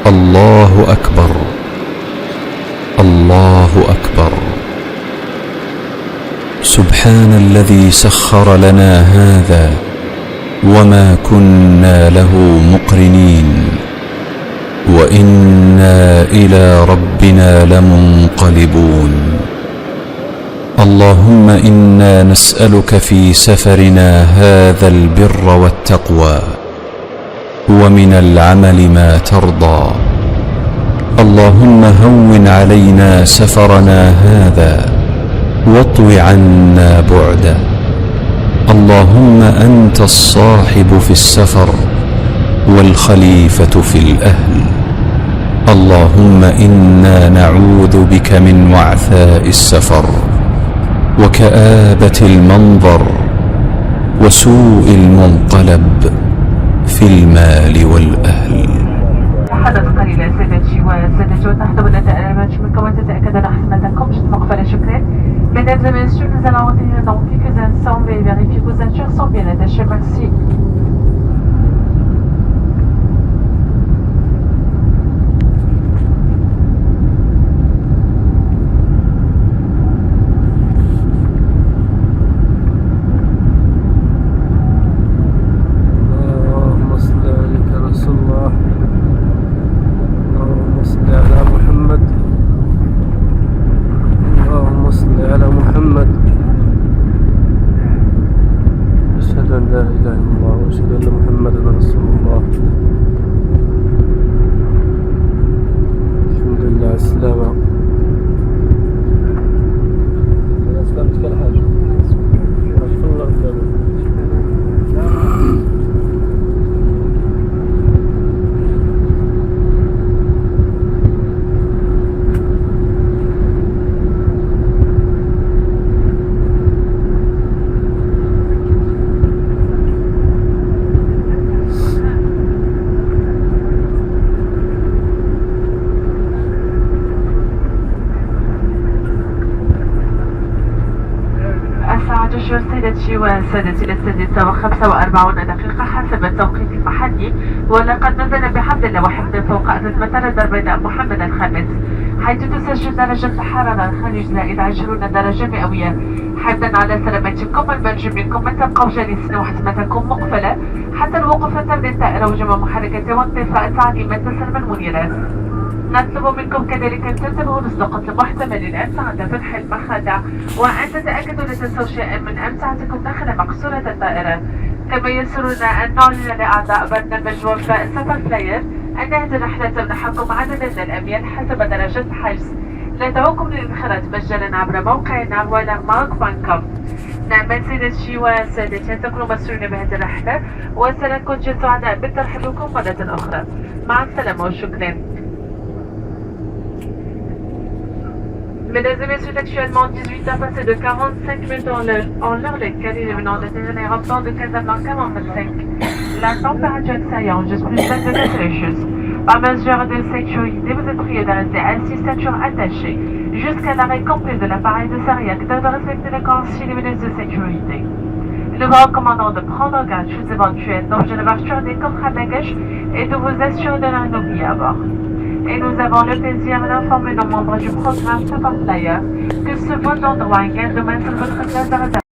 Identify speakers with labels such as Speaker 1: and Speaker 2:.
Speaker 1: الله أكبر، الله أكبر. سبحان الذي سخر لنا هذا وما كنا له مقرنين وإنا إلى ربنا لمنقلبون. اللهم إنا نسألك في سفرنا هذا البر والتقوى ومن العمل ما ترضى. اللهم هون علينا سفرنا هذا واطو عنا بعده. اللهم أنت الصاحب في السفر والخليفة في الأهل. اللهم إنا نعوذ بك من وعثاء السفر وكآبة المنظر وسوء المنقلب في المال والأهل.
Speaker 2: حدث قليلا سادتي وسادتي وتحضر الأمانات منكم وتتأكد رحمتكم جد مقبلة. شكرا. Mesdames et messieurs, nous allons entrer dans quelques instants et vérifier que vos ceintures sont bien attachées. Merci.
Speaker 3: لا إله إلا الله وأشهد أن محمدا رسول الله. الحمد لله على السلامة. سلامتك الحاج. الله يسلمك.
Speaker 2: سيدتي وسادتي إلى 6:45 حسب التوقيت المحلي، ولقد نزل بحمد الله وحفظه فوق أرض مطار البيضاء محمد الخامس، حيث تسجل درجة الحرارة الخارج زائد 20 درجة مئوية. حفظا على سلامتكم المرجو منكم أن تبقوا جالسين وحزمتكم مقفلة حتى الوقوف تبدأ الطائرة وجمع محركة وانطفاء تعليمات السلم المنيرة. نطلب منكم كذلك أن تنتبهوا لصداقة المحتمل الآن عند فتح المخادع، وأن تتأكدوا لا تنسوا شيئا من أمتعتكم داخل مقصورة الطائرة. كما يسرنا أن نعلن لأعضاء برنامج وفاء سفر فلاير أن هذه الرحلة تمنحكم عددا من الأميال حسب درجة الحجز. ندعوكم للانخراط مجانا عبر موقعنا ولمارك.com. نعم سيدتي وسادتي، أن تكونوا مسرورين بهذه الرحلة وسنكون جد سعداء بالترحيب بكم مرة أخرى. مع السلامة وشكرا. Mesdames et messieurs, actuellement 18h passé de 45 minutes en l'heure locale, il est venant de l'aéroport de Casablanca Mohammed V. La température extérieure enregistre plus de 20 degrés Celsius. Par mesure de sécurité, vous êtes prié de rester assis, ceinture attachée, jusqu'à l'arrêt complet de l'appareil de Sariac, de respecter les consignes et mesures de sécurité. Nous vous recommandons de prendre garde choses éventuelles, d'ouvrir l'ouverture des coffres à bagages et de vous assurer de rien oublier à bord. Et nous avons le plaisir d'informer nos membres du programme Safar Flyer que ce vol d'endroit gagne demain sur votre classe de réservation.